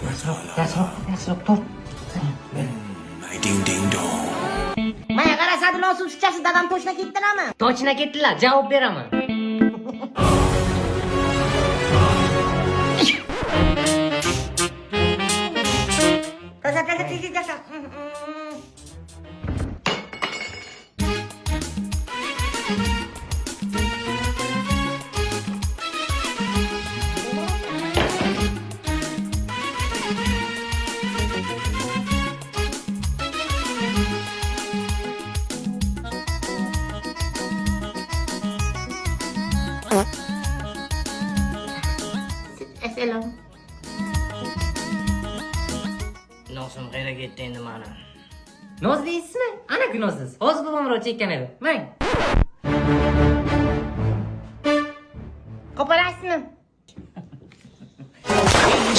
Yaxshiroq tur. Ding ding dong. Maya qara, Sadulla suvchasi dadam to'shna ketdilarmi? To'chna ketdilar, javob beraman. Toza toza. Selam. Nosim qayerga ketdi endi mana? Noz deysizmi? Ana-ku nozsiz. Hozir qo'ng'iroq chekkan edi. Mang. Qo'porasizmi?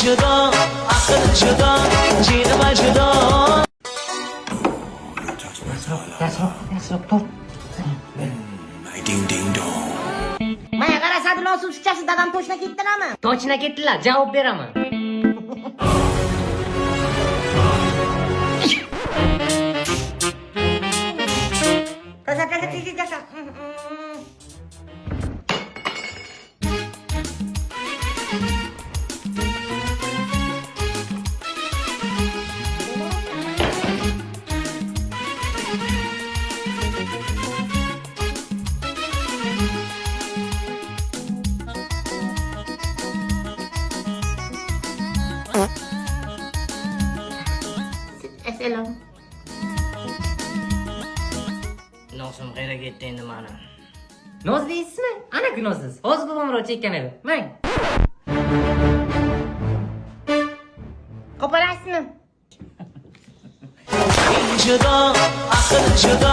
जुदा अकल जुदा जीना जुदा Yaxshiroq tur. Ding ding dong. Maya qara, Sadulla suvchasi dadam to'shna ketdilarmi? To'chna ketdilar, javob beraman. Toza toza. Selam. Nosim qayerga ketdi endi mana? Noz deysizmi? Ana-ku nozsiz. Hozir qo'ng'iroq chekkan edi. Mang. Qo'porasizmi? जुदा अकल जुदा